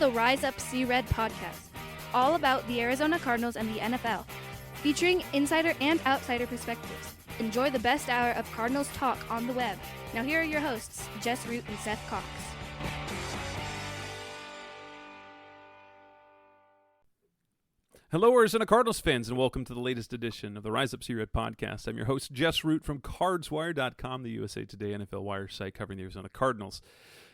the Rise Up See Red podcast, all about the Arizona Cardinals and the NFL, featuring insider and outsider perspectives. Enjoy the best hour of Cardinals talk on the web. Now here are your hosts, Jess Root and Seth Cox. Hello, Arizona Cardinals fans, and welcome to the latest edition of the Rise Up See Red podcast. I'm your host, Jess Root from CardsWire.com, the USA Today NFL Wire site covering the Arizona Cardinals.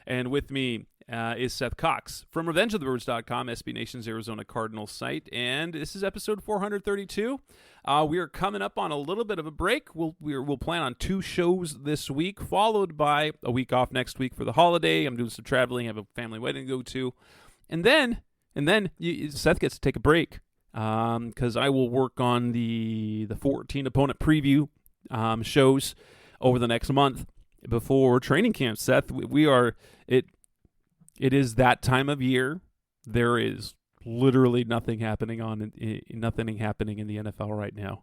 And with me is Seth Cox from RevengeOfTheBirds.com, SB Nation's Arizona Cardinals site. And this is episode 432. We are coming up on a little bit of a break. We'll plan on 2 shows this week, followed by a week off next week for the holiday. I'm doing some traveling. I have a family wedding to go to. And then Seth gets to take a break. Because I will work on the 14 opponent preview shows over the next month before training camp. Seth, it is that time of year. There is literally nothing happening nothing happening in the NFL right now.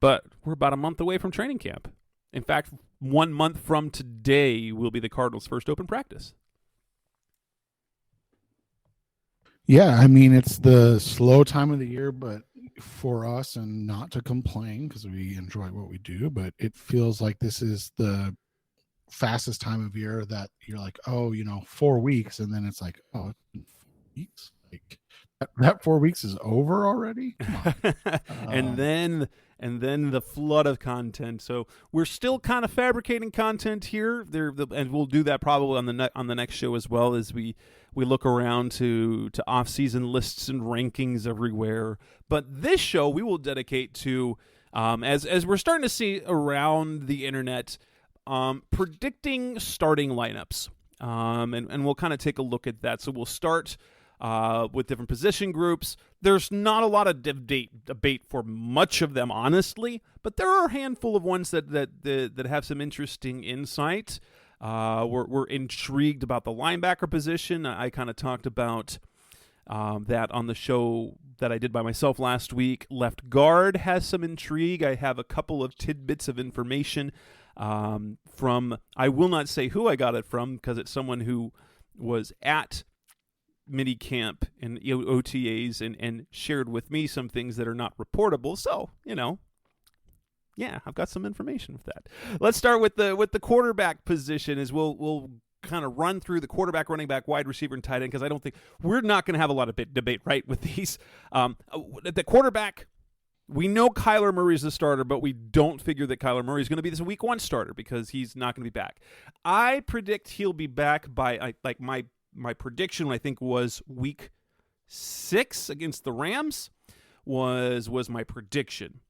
But we're about a month away from training camp. In fact, 1 month from today will be the Cardinals' first open practice. Yeah, I mean, it's the slow time of the year, but for us, and not to complain because we enjoy what we do, but it feels like this is the fastest time of year that you're like, 4 weeks. And then it's like, it's been 4 weeks. Like that 4 weeks is over already. Come on. And then the flood of content. So we're still kind of fabricating content here. And we'll do that probably on the next show as well, as we look around to off-season lists and rankings everywhere. But this show we will dedicate to, as we're starting to see around the internet, predicting starting lineups. And we'll kind of take a look at that. So we'll start with different position groups. There's not a lot of debate for much of them, honestly, but there are a handful of ones that have some interesting insight. We're intrigued about the linebacker position. I kind of talked about that on the show that I did by myself last week. Left guard has some intrigue. I have a couple of tidbits of information from, I will not say who I got it from because it's someone who was at mini camp and OTAs and shared with me some things that are not reportable. So, yeah, I've got some information with that. Let's start with the quarterback position. As we'll kind of run through the quarterback, running back, wide receiver, and tight end, because I don't think we're not going to have a lot of debate, right, with these. The quarterback, we know Kyler Murray is the starter, but we don't figure that Kyler Murray is going to be this week 1 starter because he's not going to be back. I predict he'll be back by my prediction, I think, was week 6 against the Rams was my prediction.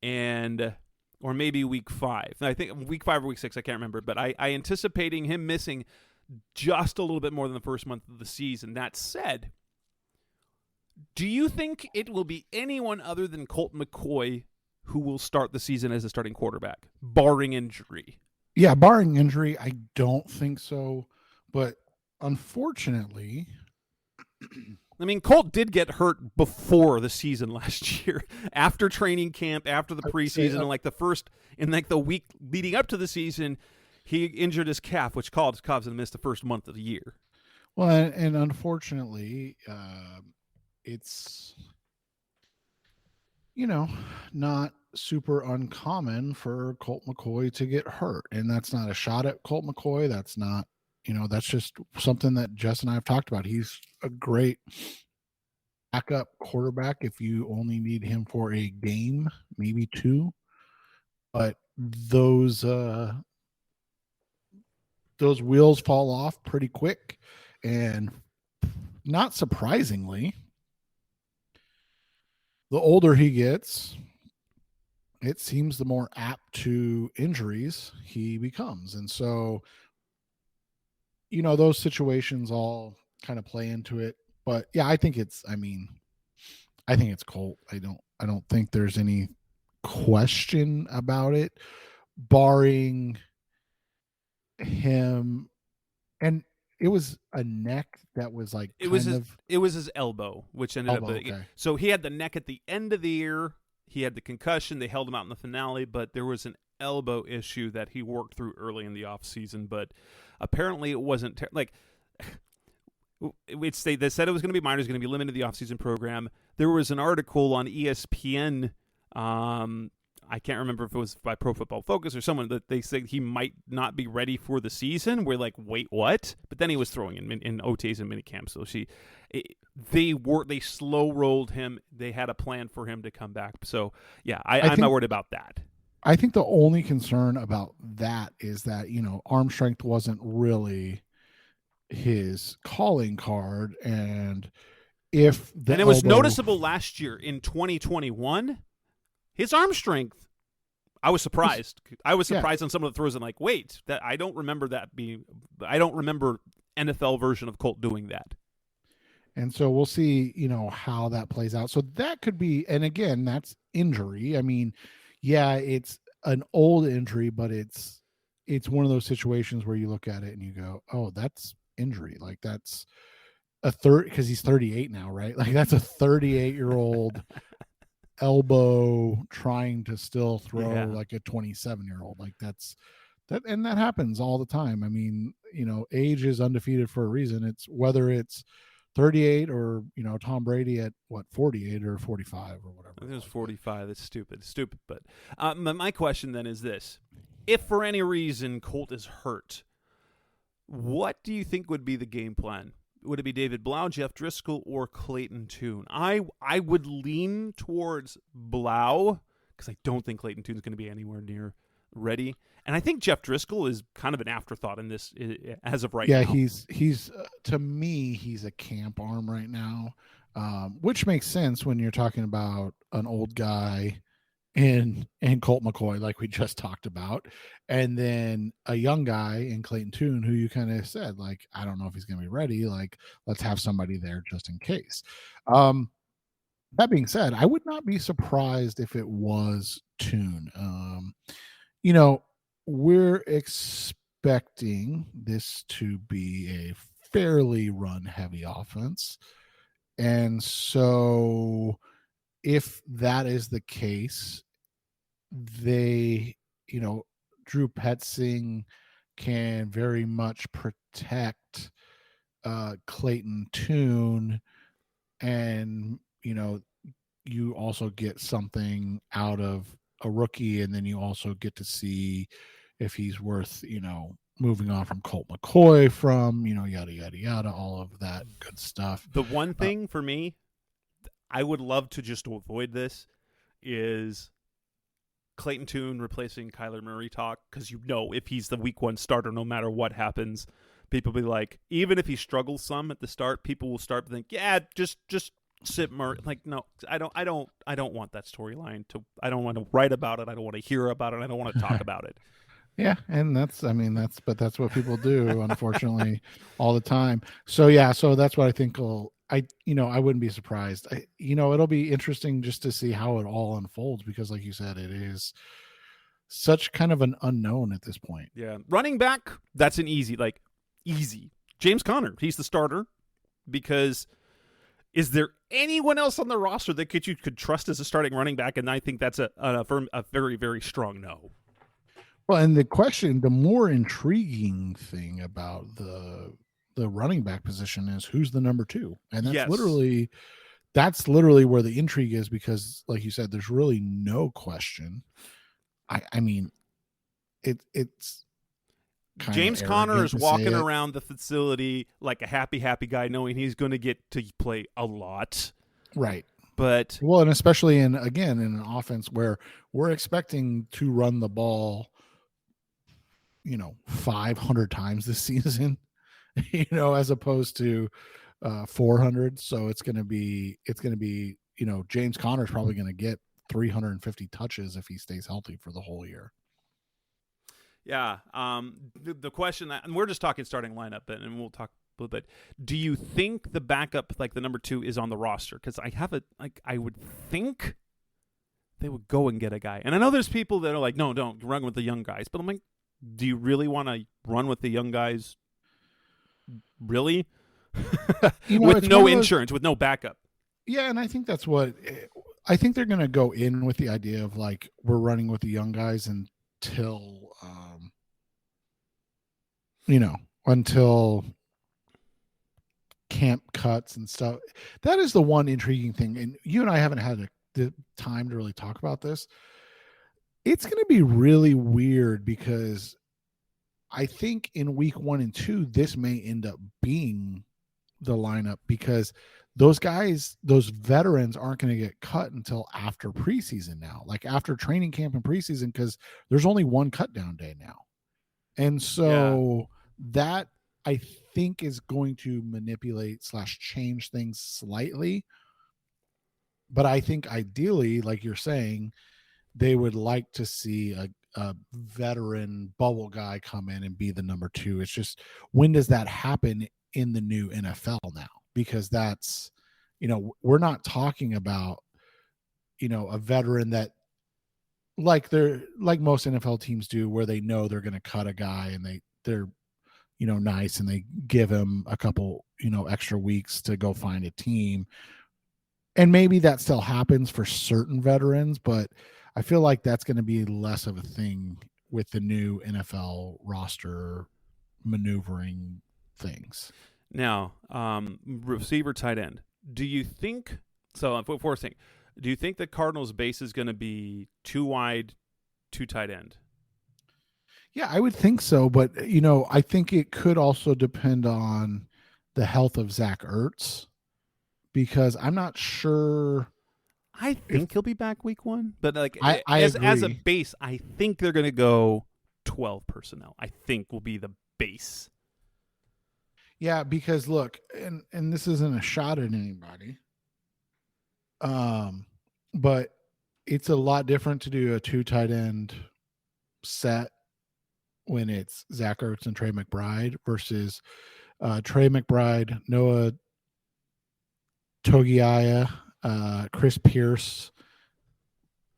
And or maybe week 5. I think week 5 or week 6, I can't remember. But I anticipating him missing just a little bit more than the first month of the season. That said, do you think it will be anyone other than Colt McCoy who will start the season as a starting quarterback, barring injury? Yeah, barring injury, I don't think so. But unfortunately, I mean, Colt did get hurt before the season last year, after training camp, after the preseason, and the week leading up to the season, he injured his calf, which caused him to miss the first month of the year. Well, and unfortunately, it's not super uncommon for Colt McCoy to get hurt, and that's not a shot at Colt McCoy. That's not. That's just something that Jess and I have talked about. He's a great backup quarterback if you only need him for a game, maybe 2. But those wheels fall off pretty quick. And not surprisingly, the older he gets, it seems the more apt to injuries he becomes. And so those situations all kind of play into it. But yeah, I think it's Colt. I don't think there's any question about it, barring him. And it was a neck that was like it was his elbow, which ended up. Okay. So he had the neck at the end of the year. He had the concussion. They held him out in the finale, but there was an elbow issue that he worked through early in the offseason. But apparently it wasn't They said it was going to be minor, it was going to be limited to the offseason program. There was an article on ESPN. I can't remember if it was by Pro Football Focus or someone, that they said he might not be ready for the season. We're like, wait, what? But then he was throwing in OTAs and minicamp. So they slow rolled him. They had a plan for him to come back. So yeah, I'm not worried about that. I think the only concern about that is that, arm strength wasn't really his calling card. And it was noticeable last year in 2021, his arm strength, I was surprised. I was surprised on some of the throws and like, wait, that I don't remember NFL version of Colt doing that. And so we'll see, how that plays out. So that could be, and again, that's injury. I mean, yeah, it's an old injury, but it's one of those situations where you look at it and you go, oh, that's injury. Like that's because he's 38 now, right? Like that's a 38-year-old elbow trying to still throw like a 27-year-old. Like that, and that happens all the time. I mean, age is undefeated for a reason. It's whether it's 38 or Tom Brady at 48 or 45 or whatever. I think it was 45. That's stupid. But my question then is this: if for any reason Colt is hurt, what do you think would be the game plan? Would it be David Blau, Jeff Driscoll, or Clayton Tune? I would lean towards Blau because I don't think Clayton Tune is going to be anywhere near ready. And I think Jeff Driscoll is kind of an afterthought in this as of right now. Yeah, he's to me, he's a camp arm right now, which makes sense when you're talking about an old guy and Colt McCoy, like we just talked about, and then a young guy in Clayton Tune, who you kind of said, like, I don't know if he's going to be ready. Like, let's have somebody there just in case. That being said, I would not be surprised if it was Tune. We're expecting this to be a fairly run-heavy offense. And so if that is the case, Drew Petzing can very much protect Clayton Tune, and, you also get something out of a rookie, and then you also get to see if he's worth, moving on from Colt McCoy from, yada, yada, yada, all of that good stuff. The one thing for me, I would love to just avoid this, is Clayton Tune replacing Kyler Murray talk, because if he's the week one starter, no matter what happens, people will be like, even if he struggles some at the start, people will start to think, yeah, just sit Murray. Like, no, I don't want that storyline I don't want to write about it. I don't want to hear about it. I don't want to talk about it. Yeah, and that's what people do, unfortunately, all the time. So yeah, so that's what I think I wouldn't be surprised. It'll be interesting just to see how it all unfolds, because like you said, it is such kind of an unknown at this point. Yeah. Running back, that's an easy. James Conner, he's the starter, because is there anyone else on the roster that you could trust as a starting running back? And I think that's a very, very strong no. Well, and the more intriguing thing about the running back position is who's the number two. And that's literally where the intrigue is, because like you said, there's really no question. I mean, it's James Conner is walking around the facility like a happy guy, knowing he's going to get to play a lot. Right. But and especially in an offense where we're expecting to run the ball 500 times this season, as opposed to 400. So it's going to be James Conner's probably going to get 350 touches if he stays healthy for the whole year. Yeah. The question, and we're just talking starting lineup, and we'll talk a little bit. Do you think the backup, like the number two, is on the roster? Because I would think they would go and get a guy. And I know there's people that are like, no, don't run with the young guys. But I'm like, do you really want to run with the young guys? Really? With no insurance, with no backup. Yeah, and I think that's what I think they're going to go in with, the idea of like, we're running with the young guys until camp cuts and stuff. That is the one intriguing thing. And you and I haven't had the time to really talk about this. It's going to be really weird because I think in week 1 and 2, this may end up being the lineup because those guys, those veterans aren't going to get cut until after preseason now, like after training camp and preseason, because there's only one cut down day now. And so that I think is going to manipulate / change things slightly. But I think ideally, like you're saying, they would like to see a veteran bubble guy come in and be the number 2. It's just, when does that happen in the new NFL now? Because that's, we're not talking about, a veteran that like most NFL teams do, where they know they're going to cut a guy and they're nice and they give him a couple, extra weeks to go find a team. And maybe that still happens for certain veterans, but I feel like that's going to be less of a thing with the new NFL roster maneuvering things. Now, receiver, tight end. Do you think so? First thing, do you think the Cardinals' base is going to be 2 wide, 2 tight end? Yeah, I would think so, but I think it could also depend on the health of Zach Ertz, because I'm not sure. I think he'll be back week 1, but like as a base, I think they're going to go 12 personnel. I think will be the base. Yeah, because look, and this isn't a shot at anybody, but it's a lot different to do a 2 tight end set when it's Zach Ertz and Trey McBride versus Trey McBride, Noah Togiai, Chris Pierce,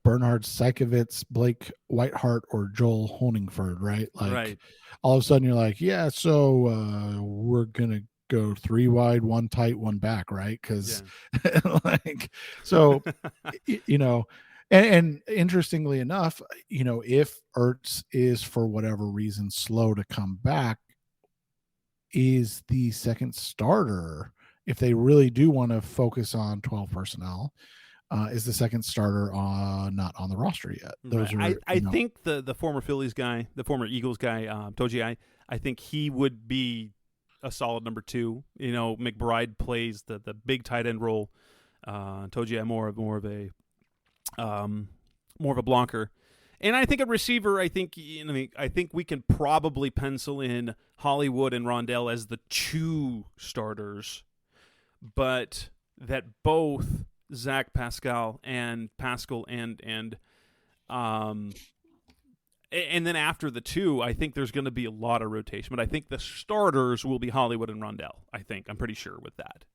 Bernhard Seikovits, Blake Whiteheart, or Joel Honingford, right? Like, all of a sudden you're like, yeah, so we're going to go 3 wide, 1 tight, 1 back, right? Because and interestingly enough, if Ertz is for whatever reason slow to come back, is the second starter, if they really do want to focus on 12 personnel, is the second starter not on the roster yet. Those are, I think the former Phillies guy, the former Eagles guy, Togiai, I think he would be a solid number 2. McBride plays the big tight end role. Togiai more of a blocker. And I think a receiver, I think we can probably pencil in Hollywood and Rondell as the 2 starters, but that both Zach Pascal and then after the 2, I think there's going to be a lot of rotation. But I think the starters will be Hollywood and Rondell. I'm pretty sure with that.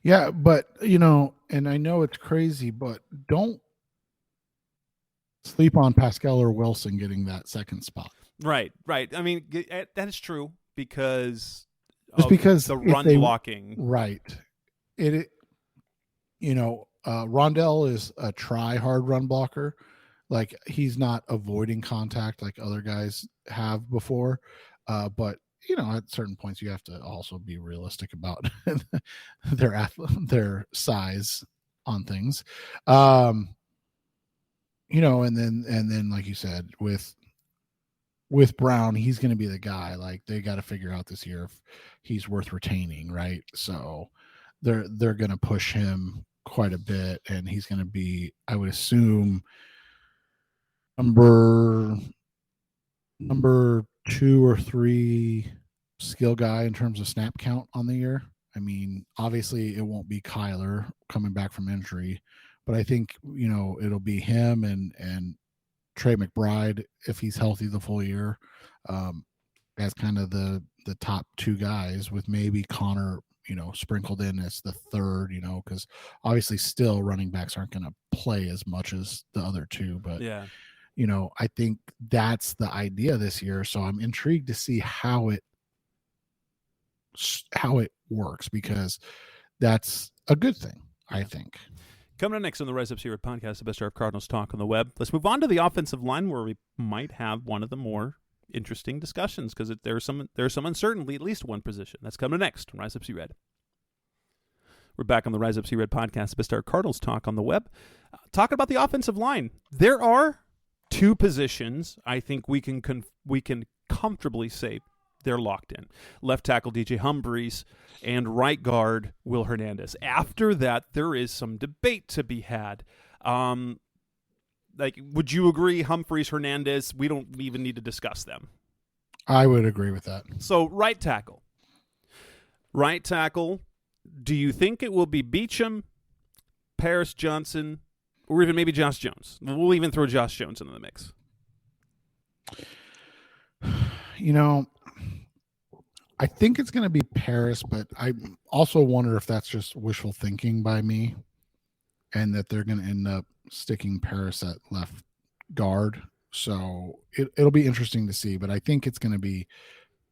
Yeah, but and I know it's crazy, but don't sleep on Pascal or Wilson getting that second spot. Right. I mean, that is true because the run blocking. Right. Rondell is a try-hard run blocker. Like, he's not avoiding contact like other guys have before. But, at certain points you have to also be realistic about their size on things. And then like you said, with Brown, he's going to be the guy. Like, they got to figure out this year if he's worth retaining, right? So they're going to push him quite a bit, and he's going to be, I would assume, number 2 or 3 skill guy in terms of snap count on the year. I mean, obviously it won't be Kyler coming back from injury, but I think, it'll be him and Trey McBride, if he's healthy the full year, as kind of the top 2 guys, with maybe Connor, sprinkled in as the third, because obviously still running backs aren't going to play as much as the other 2. But, I think that's the idea this year. So I'm intrigued to see how it works, because that's a good thing, I think. Coming up next on the Rise Up Zero podcast, the best of Cardinals talk on the web. Let's move on to the offensive line, where we might have one of the more interesting discussions, because there's some uncertainty at least one position. That's coming next on Rise Up Zero. We're back on the Rise Up See Red podcast, the best our Cardinals talk on the web. Talking about the offensive line. There are two positions I think we can comfortably say they're locked in. Left tackle DJ Humphries and right guard Will Hernandez. After that, there is some debate to be had. Would you agree, Humphries, Hernandez, we don't even need to discuss them? I would agree with that. So, right tackle. Right tackle, do you think it will be Beachum, Paris Johnson, or even maybe Josh Jones? We'll even throw Josh Jones into the mix. I think it's going to be Paris, but I also wonder if that's just wishful thinking by me and that they're going to end up sticking Paris at left guard. So it'll be interesting to see, but I think it's going to be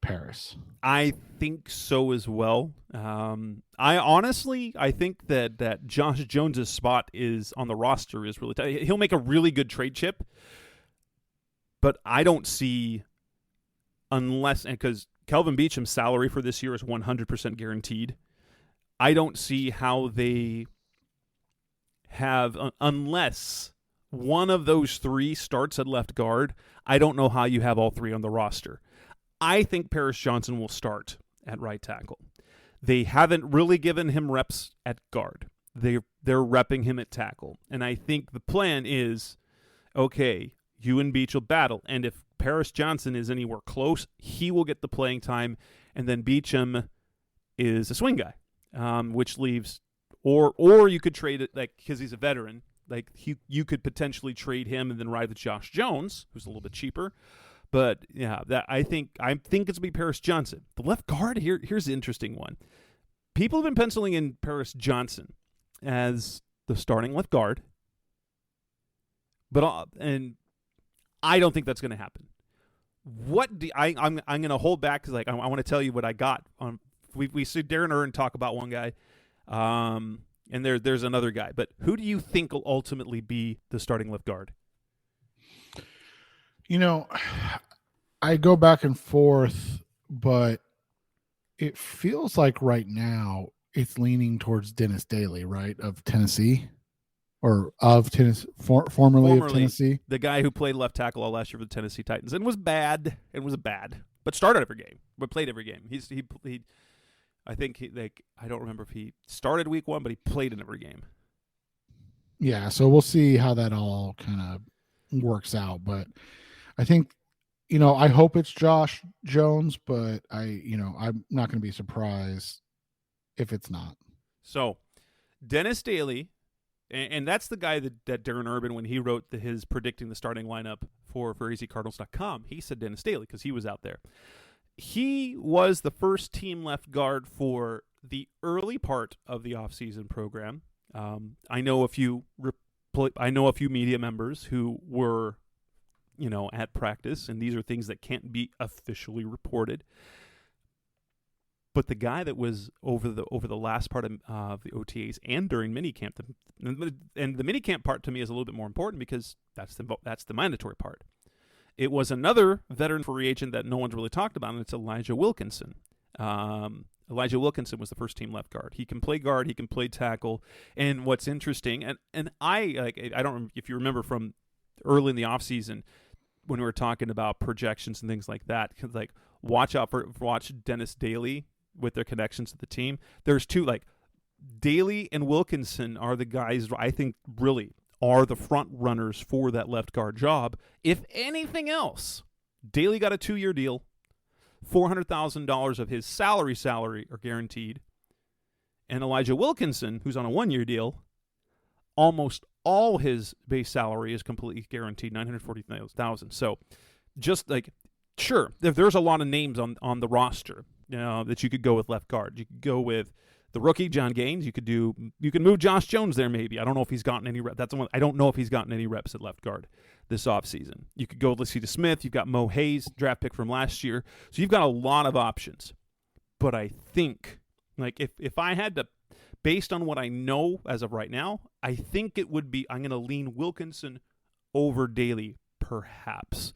Paris. I think so as well. I think that Josh Jones's spot is on the roster is really tight. He'll make a really good trade chip, but I don't see because Kelvin Beacham's salary for this year is 100% guaranteed. I don't see how they have unless one of those three starts at left guard. I don't know how you have all three on the roster. I think Paris Johnson will start at right tackle. They haven't really given him reps at guard. They're repping him at tackle. And I think the plan is, okay, you and Beach will battle. And if Paris Johnson is anywhere close, he will get the playing time. And then Beachum is a swing guy, which leaves, or you could trade it, because he's a veteran. You could potentially trade him and then ride with Josh Jones, who's a little bit cheaper. But yeah, I think it's going to be Paris Johnson. The left guard, here's the interesting one. People have been penciling in Paris Johnson as the starting left guard, and I don't think that's going to happen. I'm going to hold back because I want to tell you what I got on. We see Darren Earn talk about one guy, and there's another guy. But who do you think will ultimately be the starting left guard? I go back and forth, but it feels like right now it's leaning towards Dennis Daly, right, of Tennessee, or of Tennessee, formerly of Tennessee. The guy who played left tackle all last year for the Tennessee Titans and was bad. It was bad, but started every game, but played every game. I don't remember if he started week 1, but he played in every game. Yeah, so we'll see how that all kind of works out, but I think, I hope it's Josh Jones, but I'm not going to be surprised if it's not. So, Dennis Daly, and that's the guy that Darren Urban, when he wrote his predicting the starting lineup for EasyCardinals.com, he said Dennis Daly because he was out there. He was the first team left guard for the early part of the offseason program. I know a few media members who were at practice, and these are things that can't be officially reported. But the guy that was over the last part of the OTAs and during minicamp, and the minicamp part to me is a little bit more important because that's the mandatory part. It was another veteran free agent that no one's really talked about, and it's Elijah Wilkinson. Elijah Wilkinson was the first team left guard. He can play guard, he can play tackle, and what's interesting, and I don't if you remember from early in the offseason when we were talking about projections and things like that, watch Dennis Daly with their connections to the team. There's two, Daly and Wilkinson are the guys I think really are the front runners for that left guard job. If anything else, Daly got a 2-year deal. $400,000 of his salary are guaranteed. And Elijah Wilkinson, who's on a 1-year deal, almost all his base salary is completely guaranteed, $940,000. So just sure, if there's a lot of names on the roster that you could go with left guard. You could go with the rookie, John Gaines. You can move Josh Jones there maybe. I don't know if he's gotten any reps. That's the one. I don't know if he's gotten any reps at left guard this offseason. You could go with Lassita Smith. You've got Mo Hayes, draft pick from last year. So you've got a lot of options. But I think, if I had to, based on what I know as of right now, I think it would be, I'm going to lean Wilkinson over Daly, perhaps.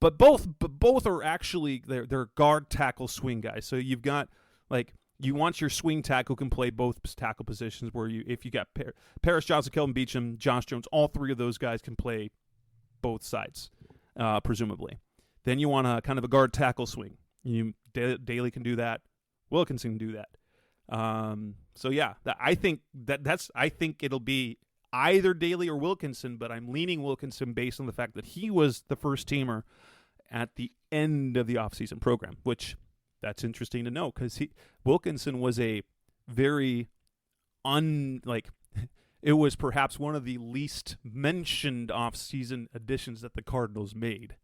But both are actually, they're guard tackle swing guys. So you've got You want your swing tackle who can play both tackle positions. Where if you got Paris Johnson, Kelvin Beachum, Josh Jones, all three of those guys can play both sides, presumably. Then you want a kind of a guard tackle swing. Daly can do that. Wilkinson can do that. So yeah, I think it'll be either Daly or Wilkinson, but I'm leaning Wilkinson based on the fact that he was the first teamer at the end of the offseason program, which that's interesting to know because Wilkinson was a very it was perhaps one of the least mentioned offseason additions that the Cardinals made.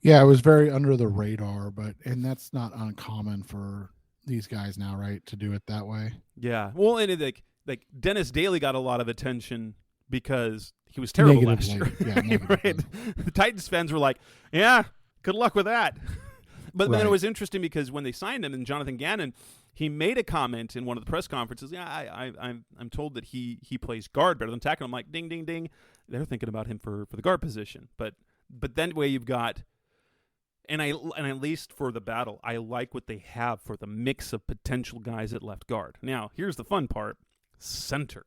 Yeah, it was very under the radar, and that's not uncommon for these guys now, right? To do it that way. Yeah. Well, and like Dennis Daly got a lot of attention because he was terrible last year. Yeah, right? The Titans fans were like, yeah, good luck with that. But then it was interesting because when they signed him, and Jonathan Gannon, he made a comment in one of the press conferences. Yeah, I'm told that he plays guard better than tackle. I'm like, ding, ding, ding. They're thinking about him for the guard position. But then way you've got, and at least for the battle, I like what they have for the mix of potential guys at left guard. Now, here's the fun part: center.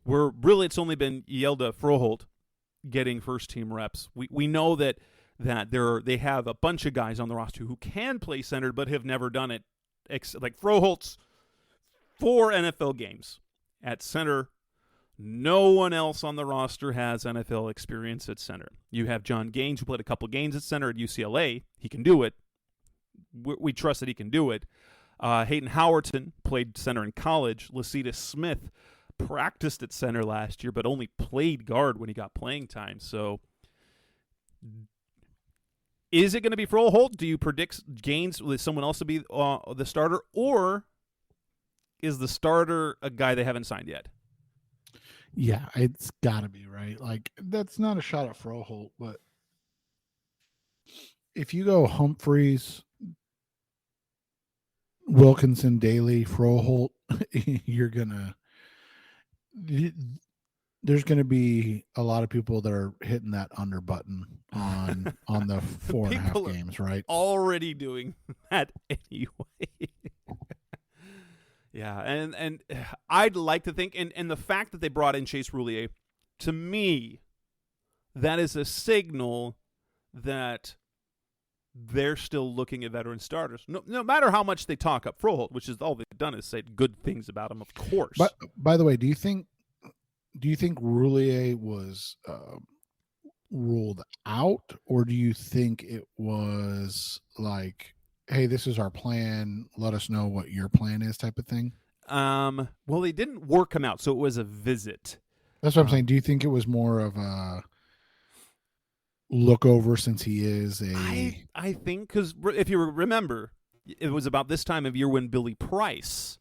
Where really it's only been Yelda Froholt getting first team reps. We know that they have a bunch of guys on the roster who can play center but have never done it. Like Froholt's 4 NFL games at center. No one else on the roster has NFL experience at center. You have John Gaines, who played a couple games at center at UCLA. He can do it. We trust that he can do it. Hayden Howerton played center in college. Lacita Smith practiced at center last year, but only played guard when he got playing time. So, is it going to be Froholt? Do you predict Gaines with someone else to be the starter, or is the starter a guy they haven't signed yet? Yeah, it's got to be, right? Like, that's not a shot at Froholt, but if you go Humphreys, Wilkinson, Daly, Froholt, there's gonna be a lot of people that are hitting that under button on the 4.5 games, right? Already doing that anyway. Yeah, and I'd like to think, and the fact that they brought in Chase Roulier, to me, that is a signal that they're still looking at veteran starters. No matter how much they talk up Froholt, which is all they've done is say good things about him, of course. But by the way, do you think Roulier was ruled out, or do you think it was like, hey, this is our plan, let us know what your plan is type of thing? Well, they didn't work him out, so it was a visit. That's what I'm saying. Do you think it was more of a look over since he is I think, because if you remember, it was about this time of year when Billy Price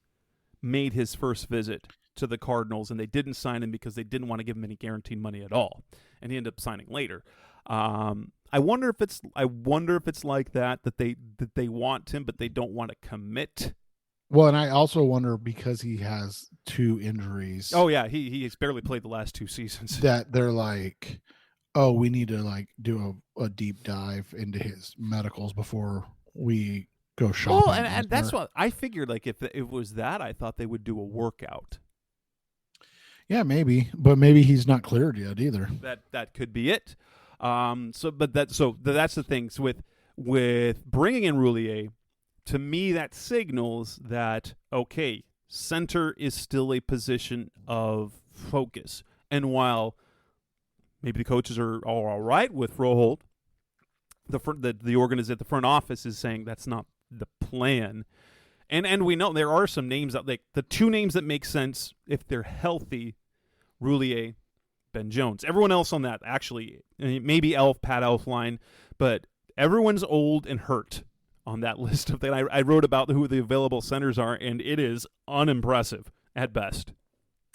made his first visit to the Cardinals, and they didn't sign him because they didn't want to give him any guaranteed money at all, and he ended up signing later. I wonder if it's like that they want him, but they don't want to commit. Well, and I also wonder, because he has 2 injuries. Oh yeah, he has barely played the last 2 seasons. That they're like, oh, we need to like do a deep dive into his medicals before we go shopping. Well, and that's what I figured. Like, if it was that, I thought they would do a workout. Yeah, maybe, but maybe he's not cleared yet either. That could be it. That's the thing. So with bringing in Roulier, to me, that signals that, okay, center is still a position of focus. And while maybe the coaches are all right with Froholt, the organization, the front office is saying that's not the plan. And we know there are some names that, like, the 2 names that make sense if they're healthy: Roulier, Ben Jones. Everyone else on that, actually, maybe Pat Elflein, but everyone's old and hurt on that list of things. I wrote about who the available centers are, and it is unimpressive at best.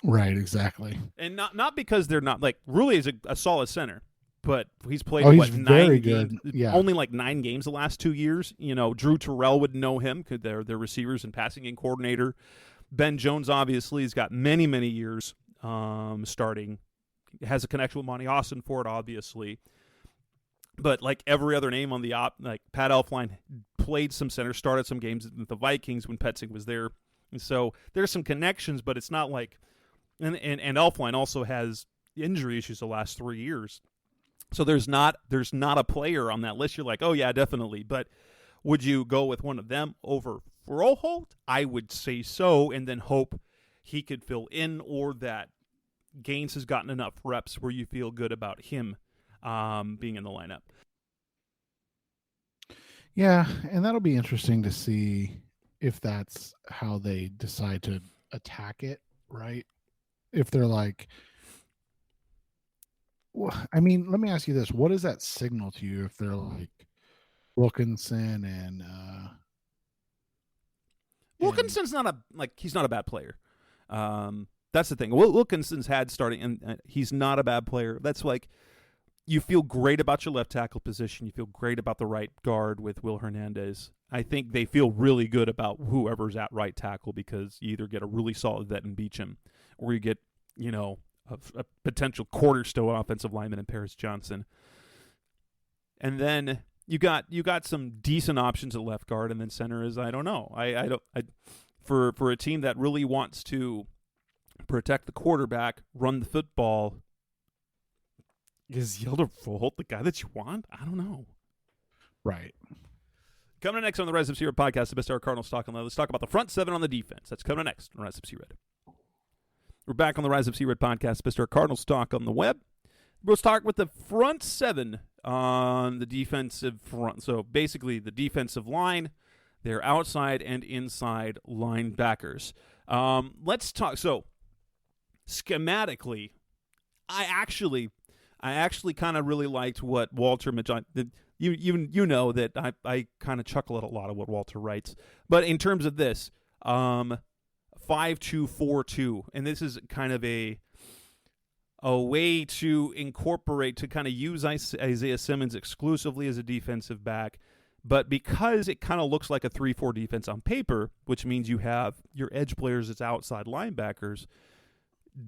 Right, exactly. And not because they're not, like, Roulier is a solid center, but he's played he's 9 very games, good. Yeah. only like 9 games the last 2 years. You know, Drew Terrell would know him because they're their receivers and passing game coordinator. Ben Jones obviously has got many years starting. Has a connection with Monty Austin for it, obviously. But like every other name on the like Pat Elflein played some center, started some games with the Vikings when Petzing was there. And so there's some connections, but it's not like and Elflein also has injury issues the last 3 years. So there's not a player on that list you're like, oh yeah, definitely. But would you go with one of them over Froholt? I would say so, and then hope he could fill in, or that Gaines has gotten enough reps where you feel good about him being in the lineup. Yeah, and that'll be interesting to see if that's how they decide to attack it, right? If they're like, I mean, let me ask you this. What does that signal to you if they're like Wilkinson and Wilkinson's he's not a bad player. That's the thing. Wilkinson's had starting, and he's not a bad player. That's like, you feel great about your left tackle position. You feel great about the right guard with Will Hernandez. I think they feel really good about whoever's at right tackle, because you either get a really solid vet in Beecham, or you get, a potential cornerstone offensive lineman in Paris Johnson. And then you got some decent options at left guard, and then center is, I don't know. For a team that really wants to protect the quarterback, run the football, is Yelder Folt the guy that you want? I don't know. Right. Coming next on the Rise of Red podcast, the best our Cardinals talk on that. Let's talk about the front seven on the defense. That's coming next on Rise of Red. We're back on the Rise of Red podcast, best our Cardinals talk on the web. We'll start with the front seven on the defensive front. So basically the defensive line, their outside and inside linebackers. Let's talk. So schematically, I actually kind of really liked what Walter Mitchell. You know that I kind of chuckle at a lot of what Walter writes, but in terms of this, 5-2-4-2, and this is kind of a way to incorporate, to kind of use Isaiah Simmons exclusively as a defensive back, but because it kind of looks like a 3-4 defense on paper, which means you have your edge players as outside linebackers.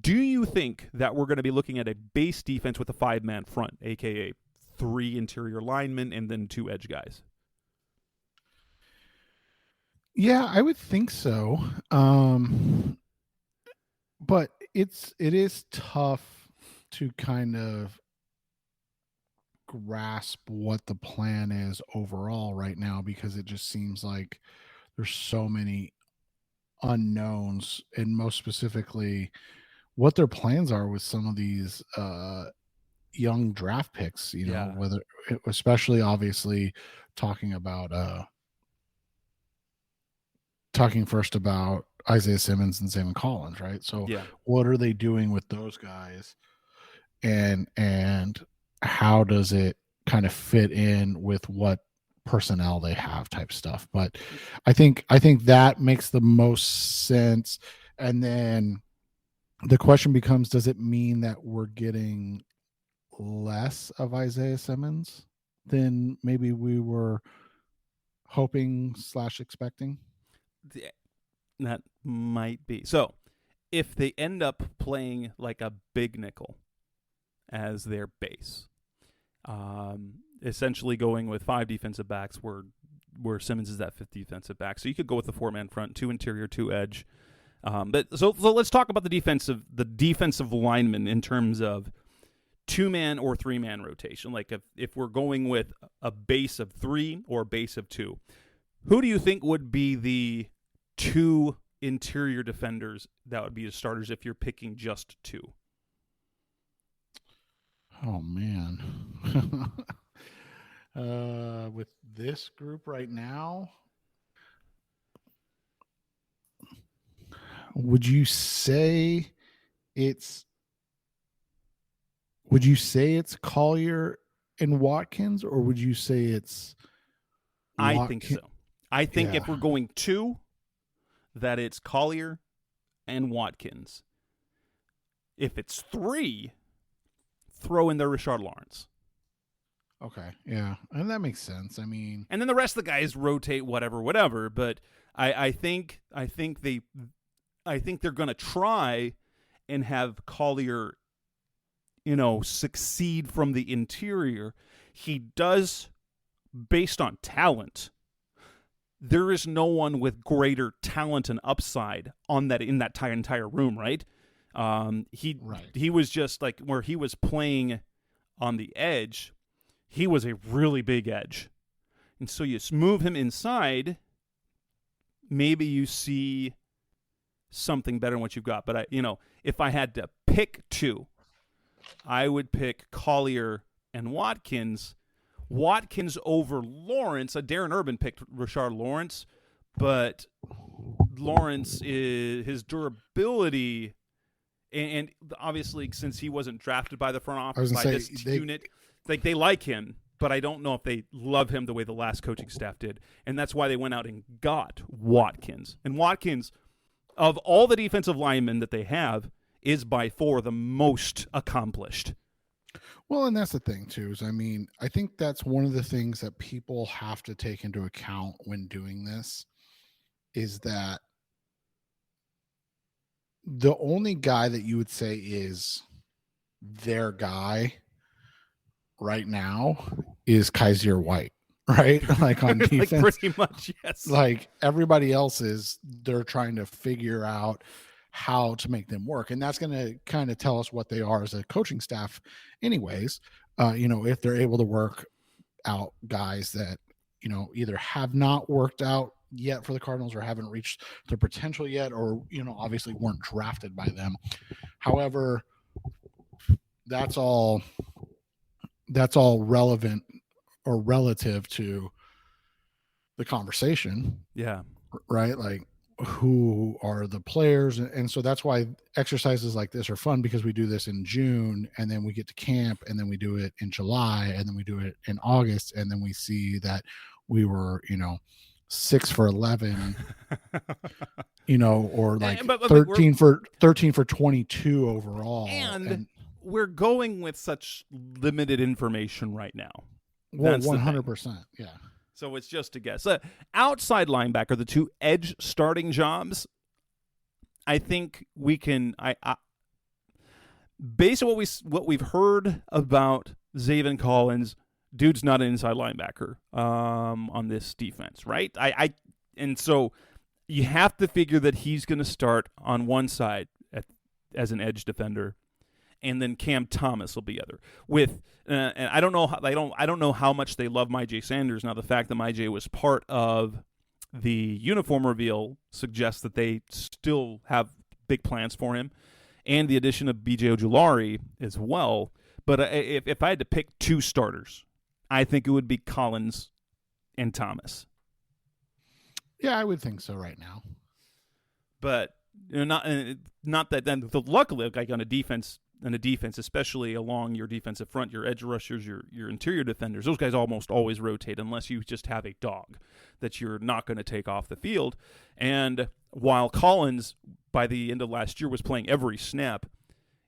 Do you think that we're going to be looking at a base defense with a 5-man front, a.k.a. 3 interior linemen and then 2 edge guys? Yeah, I would think so. But it is tough to kind of grasp what the plan is overall right now, because it just seems like there's so many unknowns, and most specifically what their plans are with some of these young draft picks, whether, especially obviously talking first about Isaiah Simmons and Zayvon Collins, right? So what are they doing with those guys, and how does it kind of fit in with what personnel they have, type stuff? But I think that makes the most sense. And then the question becomes, does it mean that we're getting less of Isaiah Simmons than maybe we were hoping / expecting? That might be. So if they end up playing like a big nickel as their base, essentially going with 5 defensive backs where Simmons is that 5th defensive back. So you could go with the 4-man front, 2 interior, 2 edge. But so let's talk about the defensive linemen in terms of 2-man or 3-man rotation. Like if we're going with a base of 3 or a base of 2, who do you think would be the 2 interior defenders that would be the starters if you're picking just 2? Oh man. With this group right now, would you say it's Collier and Watkins, or would you say it's I think so. I think if we're going 2, that it's Collier and Watkins. If it's 3, throw in there Rashard Lawrence. Okay, yeah, and that makes sense. I mean, and then the rest of the guys rotate whatever. But I think they're going to try and have Collier, succeed from the interior. He does, based on talent, there is no one with greater talent and upside in that entire room, right? He was just like where he was playing on the edge, he was a really big edge. And so you move him inside, maybe you see something better than what you've got. But if I had to pick two, I would pick Collier and Watkins. Watkins over Lawrence. Darren Urban picked Rashard Lawrence, but Lawrence is his durability, and obviously since he wasn't drafted by the front office by this unit, like they like him, but I don't know if they love him the way the last coaching staff did, and that's why they went out and got Watkins. And Watkins, of all the defensive linemen that they have, is by far the most accomplished. Well, and that's the thing, too, is I think that's one of the things that people have to take into account when doing this is that the only guy that you would say is their guy right now is Kaiser White, right? Like on defense. Like pretty much, yes. Like everybody else they're trying to figure out how to make them work. And that's going to kind of tell us what they are as a coaching staff anyways. If they're able to work out guys that, either have not worked out yet for the Cardinals or haven't reached their potential yet, or, obviously weren't drafted by them. However, that's all relevant or relative to the conversation. Yeah. Right. Like, who are the players, and so that's why exercises like this are fun, because we do this in June and then we get to camp and then we do it in July and then we do it in August, and then we see that we were 6 for 11 or like but 13 for 22 overall, and we're going with such limited information right now. Well, 100%. Yeah. So it's just a guess. Outside linebacker, the two edge starting jobs, I think we can. Based on what we've heard about Zaven Collins, dude's not an inside linebacker on this defense, right? And so you have to figure that he's going to start on one side as an edge defender, and then Cam Thomas will be other. And I don't know how much they love Myjai Sanders. Now, the fact that Myjai was part of the uniform reveal suggests that they still have big plans for him, and the addition of B.J. Ojulari as well. But if I had to pick two starters, I think it would be Collins and Thomas. Yeah, I would think so right now. But not that. Then luckily, like on a defense, especially along your defensive front, your edge rushers, your interior defenders, those guys almost always rotate unless you just have a dog that you're not going to take off the field. And while Collins, by the end of last year, was playing every snap,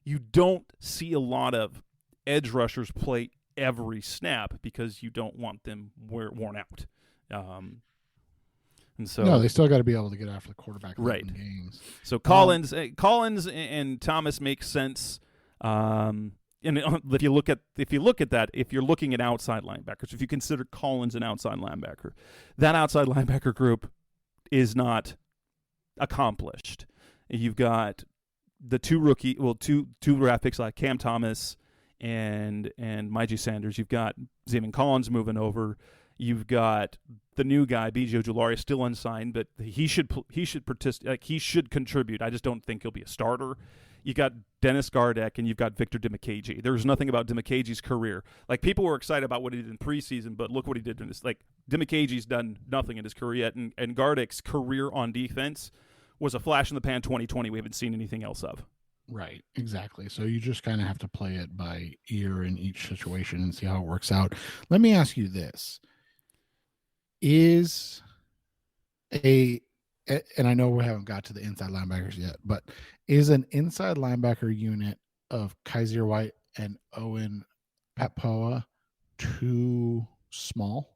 you don't see a lot of edge rushers play every snap because you don't want them worn out. And so, no, they still got to be able to get after the quarterback right in games. So Collins and Thomas make sense. And if you look at that, if you're looking at outside linebackers, if you consider Collins an outside linebacker, that outside linebacker group is not accomplished. You've got the two draft picks like Cam Thomas and Myjai Sanders. You've got Zaven Collins moving over. You've got the new guy, B.J. Ojulari, still unsigned, but he should participate. Like, he should contribute. I just don't think he'll be a starter. You got Dennis Gardeck and you've got Victor Dimukeje. There's nothing about Dimukeje's career. Like, people were excited about what he did in preseason, but look what he did in this. Like, Dimukeje's done nothing in his career yet, and Gardeck's career on defense was a flash in the pan 2020 we haven't seen anything else of. Right, exactly. So you just kind of have to play it by ear in each situation and see how it works out. Let me ask you this. And I know we haven't got to the inside linebackers yet, but is an inside linebacker unit of Kaiser White and Owen Papoa too small?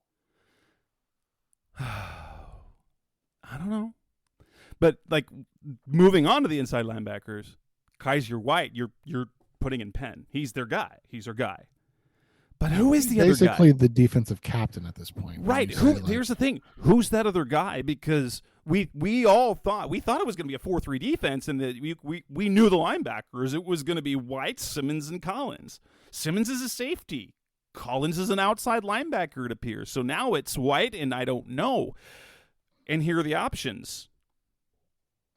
I don't know. But, like, moving on to the inside linebackers, Kaiser White, you're putting in Penn. He's their guy. He's their guy. But who is the other guy? Basically the defensive captain at this point. Right. Here's the thing. Who's that other guy? Because we all thought it was going to be a 4-3 defense, and that we knew the linebackers. It was going to be White, Simmons, and Collins. Simmons is a safety. Collins is an outside linebacker, it appears. So now it's White, and I don't know. And here are the options.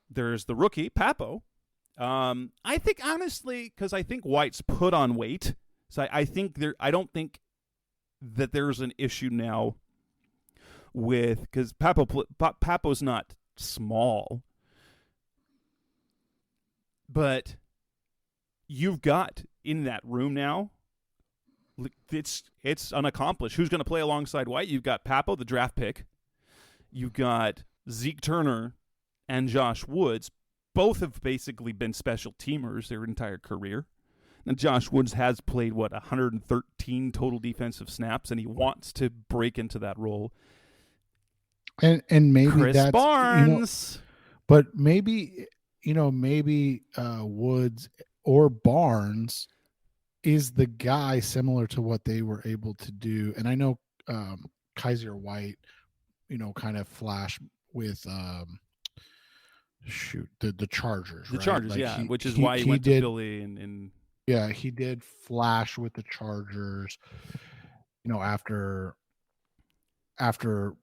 There's the rookie, Papo. I think, honestly, because I think White's put on weight, so I don't think that there's an issue now with, because Papo's not small, but you've got in that room now, it's unaccomplished. Who's going to play alongside White? You've got Papo, the draft pick. You've got Zeke Turner and Josh Woods. Both have basically been special teamers their entire career. And Josh Woods has played, 113 total defensive snaps, and he wants to break into that role. And maybe Chris that's Barnes. But maybe Woods or Barnes is the guy similar to what they were able to do. And I know Kaiser White, kind of flash with the Chargers. The right? Chargers, like which is why he went to Philly and yeah, he did flash with the Chargers, after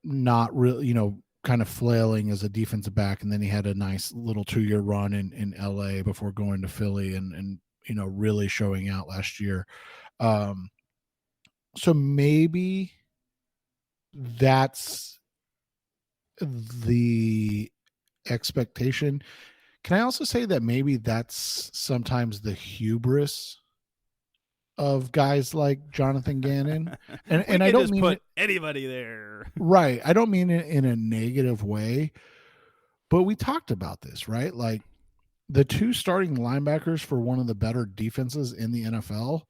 not really, kind of flailing as a defensive back, and then he had a nice little 2-year run in LA before going to Philly and really showing out last year. So maybe that's the expectation. Can I also say that maybe that's sometimes the hubris of guys like Jonathan Gannon? And I don't mean put anybody there. Right. I don't mean it in a negative way, but we talked about this, right? Like the 2 starting linebackers for one of the better defenses in the NFL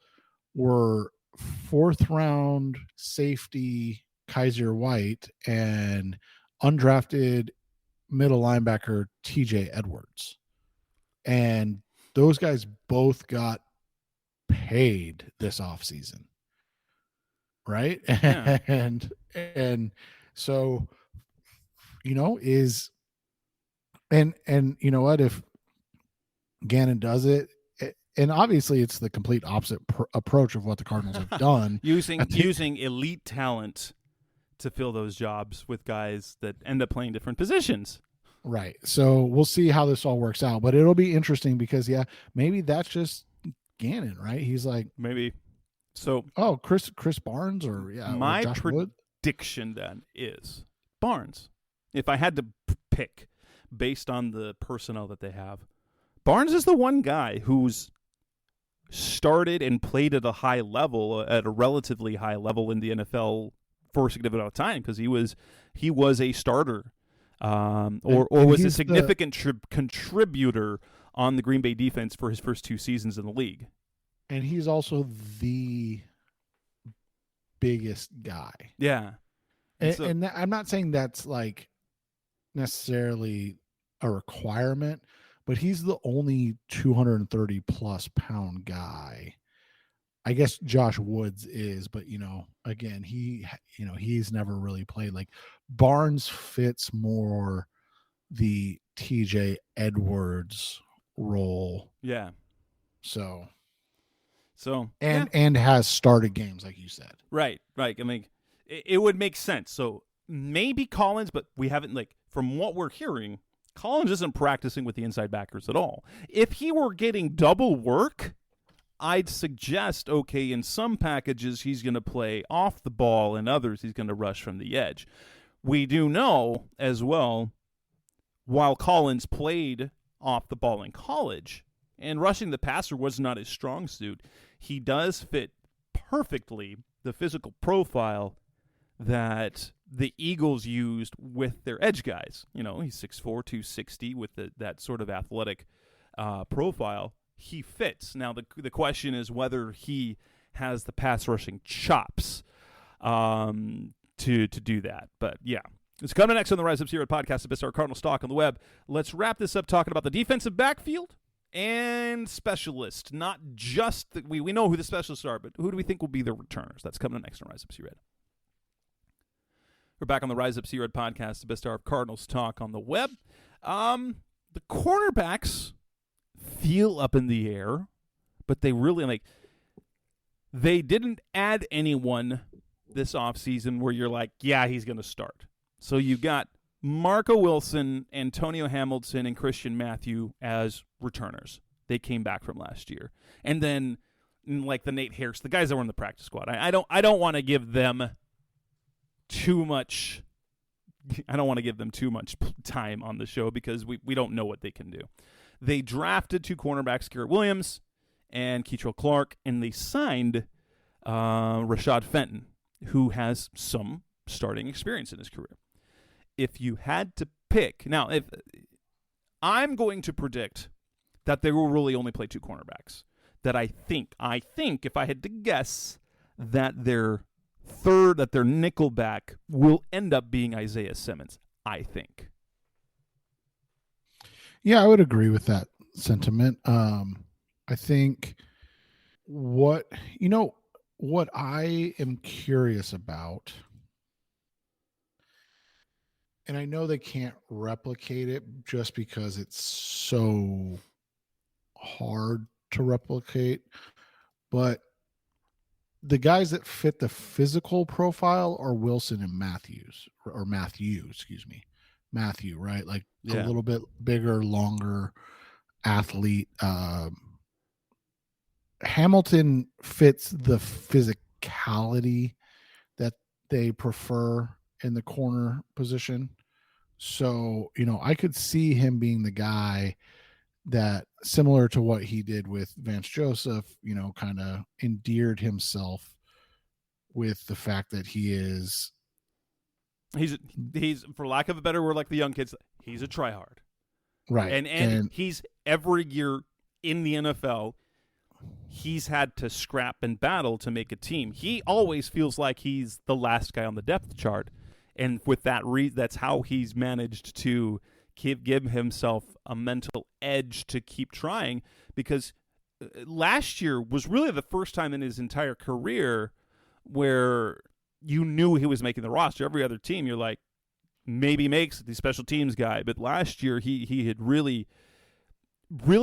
were 4th round safety Kaiser White and undrafted middle linebacker TJ Edwards. And those guys both got paid this offseason. Right? Yeah. And so, and you know what, if Gannon does it, and obviously it's the complete opposite approach of what the Cardinals have done. using elite talent to fill those jobs with guys that end up playing different positions. Right. So we'll see how this all works out, but it'll be interesting because maybe that's just Gannon, right? He's like, maybe. So, Chris Barnes or my or Josh prediction then is Barnes. If I had to pick based on the personnel that they have, Barnes is the one guy who's started and played at a high level, at a relatively high level in the NFL for a significant amount of time, because he was a starter, or was a significant contributor on the Green Bay defense for his first 2 seasons in the league. And he's also the biggest guy. Yeah. And I'm not saying that's like necessarily a requirement, but he's the only 230 plus pound guy. I guess Josh Woods is, but again, he's never really played. Like Barnes fits more the TJ Edwards role. Yeah. So and has started games, like you said. Right. I mean, it would make sense. So maybe Collins, but we haven't, from what we're hearing, Collins isn't practicing with the inside backers at all. If he were getting double work, I'd suggest, in some packages he's going to play off the ball, and others he's going to rush from the edge. We do know as well, while Collins played off the ball in college, and rushing the passer was not his strong suit, he does fit perfectly the physical profile that the Eagles used with their edge guys. He's 6'4", 260 with that sort of athletic profile. He fits. Now, the question is whether he has the pass rushing chops to do that. But, yeah. It's coming next on the Rise Up Zero podcast, the best Cardinals talk on the web. Let's wrap this up talking about the defensive backfield and specialist. Not just we know who the specialists are, but who do we think will be the returners? That's coming up next on Rise Up C-Red. We're back on the Rise Up C-Red podcast, the best hour of Cardinals talk on the web. The cornerbacks feel up in the air, but they really they didn't add anyone this offseason where you're like, yeah, he's going to start. So you got Marco Wilson, Antonio Hamilton, and Christian Matthew as returners. They came back from last year. And then like the Nate Harris, the guys that were in the practice squad. I don't want to give them too much time on the show because we don't know what they can do. They drafted 2 cornerbacks, Garrett Williams and Keitrell Clark, and they signed Rashad Fenton, who has some starting experience in his career. If you had to pick, now if I'm going to predict that they will really only play 2 cornerbacks, that I think if I had to guess that their nickel back will end up being Isaiah Simmons, I think. Yeah, I would agree with that sentiment. I think what I am curious about, and I know they can't replicate it just because it's so hard to replicate, but the guys that fit the physical profile are Wilson and Matthew, right? Like a little bit bigger, longer athlete. Hamilton fits the physicality that they prefer in the corner position. So, I could see him being the guy that, similar to what he did with Vance Joseph, kind of endeared himself with the fact that he's for lack of a better word, like the young kids, he's a tryhard. Right. And he's every year in the NFL, he's had to scrap and battle to make a team. He always feels like he's the last guy on the depth chart. And with that, that's how he's managed to give himself a mental edge to keep trying, because last year was really the first time in his entire career where you knew he was making the roster. Every other team, you're like, maybe makes the special teams guy. But last year, he had really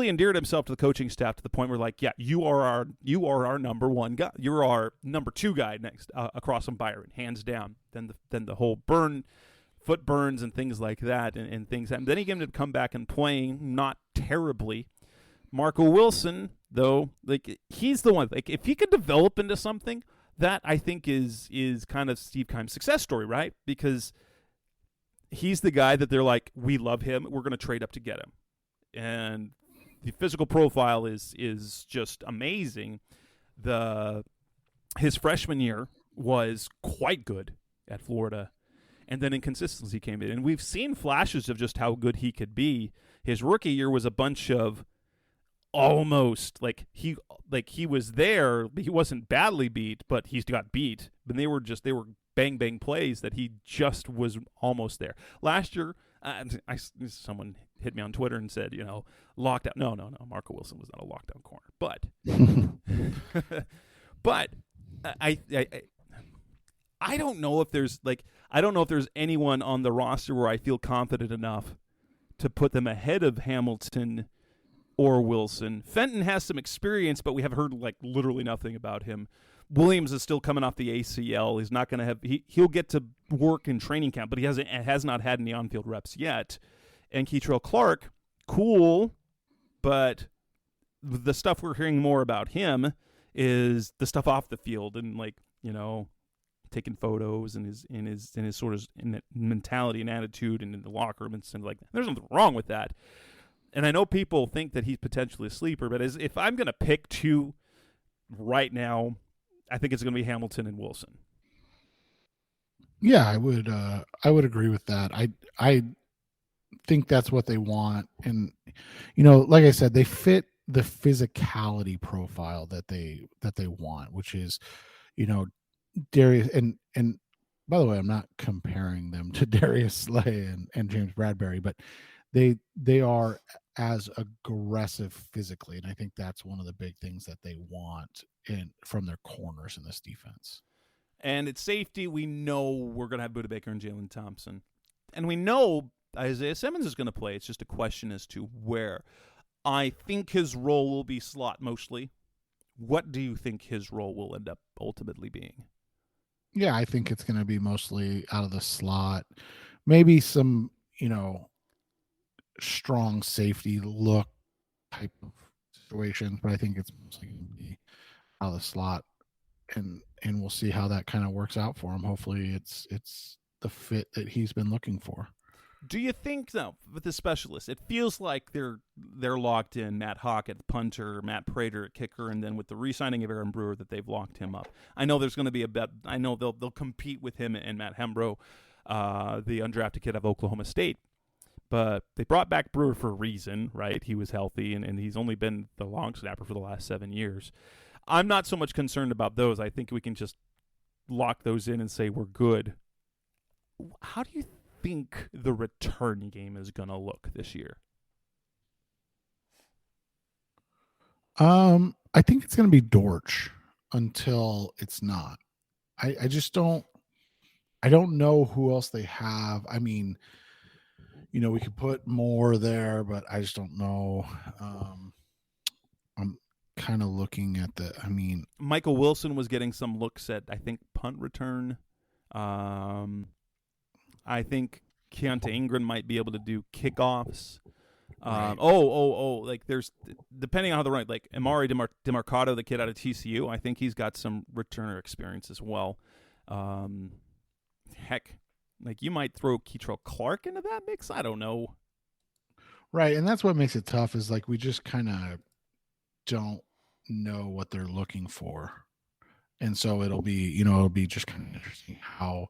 endeared himself to the coaching staff to the point where, like, yeah, you are our number one guy. You're our number 2 guy next across from Byron, hands down. Then the whole foot burns and things like that, and things happen. Then he came to come back and playing not terribly. Marco Wilson, though, like, he's the one. Like, if he could develop into something, that I think is kind of Steve Keim's success story, right? Because he's the guy that they're like, we love him, we're going to trade up to get him, and the physical profile is just amazing. His freshman year was quite good at Florida. And then inconsistency came in. And we've seen flashes of just how good he could be. His rookie year was a bunch of almost, like he was there. He wasn't badly beat, but he's got beat. But they were bang plays that he just was almost there. Last year, someone hit me on Twitter and said, lockdown. No. Marco Wilson was not a lockdown corner. But I don't know if there's anyone on the roster where I feel confident enough to put them ahead of Hamilton or Wilson. Fenton has some experience, but we have heard literally nothing about him. Williams is still coming off the ACL. He's not going to have he'll get to work in training camp, but he has not had any on-field reps yet. And Keitrell Clark, cool, but the stuff we're hearing more about him is the stuff off the field and taking photos and his sort of mentality and attitude and in the locker room and stuff like that. There's nothing wrong with that. And I know people think that he's potentially a sleeper, but if I'm going to pick 2 right now, I think it's going to be Hamilton and Wilson. Yeah, I would agree with that. I think that's what they want. And, like I said, they fit the physicality profile that they want, which is, Darius and by the way, I'm not comparing them to Darius Slay and James Bradbury, but they are as aggressive physically, and I think that's one of the big things that they want from their corners in this defense. And at safety, we know we're going to have Budda Baker and Jalen Thompson. And we know Isaiah Simmons is going to play. It's just a question as to where. I think his role will be slot mostly. What do you think his role will end up ultimately being? Yeah, I think it's going to be mostly out of the slot. Maybe some, strong safety look type of situation, but I think it's mostly going to be out of the slot. And we'll see how that kind of works out for him. Hopefully it's the fit that he's been looking for. Do you think, though, with the specialists, it feels like they're locked in Matt Hawk at punter, Matt Prater at kicker, and then with the re-signing of Aaron Brewer that they've locked him up. I know there's going to be a bet. I know they'll compete with him and Matt Hembrow, the undrafted kid of Oklahoma State. But they brought back Brewer for a reason, right? He was healthy, and he's only been the long snapper for the last 7 years. I'm not so much concerned about those. I think we can just lock those in and say we're good. How do you think the return game is going to look this year? I think it's going to be Dortch until it's not. I just don't. I don't know who else they have. I mean, we could put more there, but I just don't know. I'm kind of looking at Michael Wilson was getting some looks at, I think, punt return. I think Keontae Ingram might be able to do kickoffs. Right. Like there's, depending on how like Amari DeMarcado, the kid out of TCU, I think he's got some returner experience as well. Heck, like you might throw Keitrell Clark into that mix. I don't know. Right, and that's what makes it tough is like we just kind of don't know what they're looking for. And so it'll be just kind of interesting how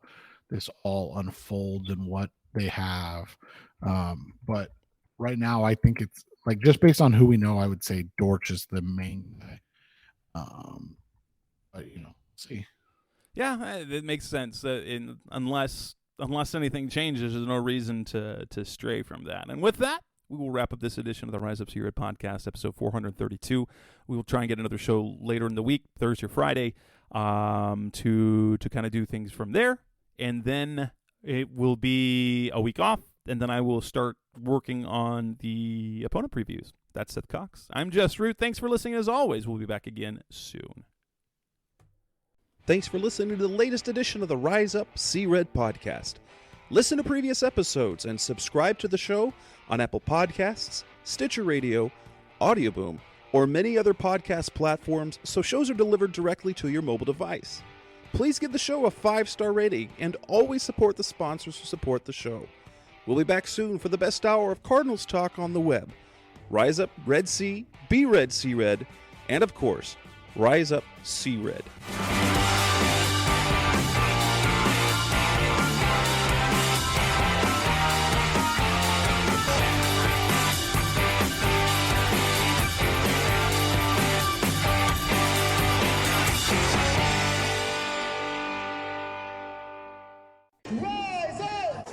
this all unfolds and what they have. But right now, I think it's like just based on who we know, I would say Dortch is the main guy. But see. Yeah, it makes sense. Unless anything changes, there's no reason to stray from that. And with that, we will wrap up this edition of the Rise Up See Red podcast, episode 432. We will try and get another show later in the week, Thursday or Friday, to kind of do things from there. And then it will be a week off, and then I will start working on the opponent previews. That's Seth Cox. I'm Jess Root. Thanks for listening as always. We'll be back again soon. Thanks for listening to the latest edition of the Rise Up See Red podcast. Listen to previous episodes and subscribe to the show on Apple Podcasts, Stitcher Radio, Audioboom, or many other podcast platforms so shows are delivered directly to your mobile device. Please give the show a 5-star rating and always support the sponsors who support the show. We'll be back soon for the best hour of Cardinals talk on the web. Rise up, Red Sea, be Red, See Red, and of course, Rise Up, See Red. Rise up!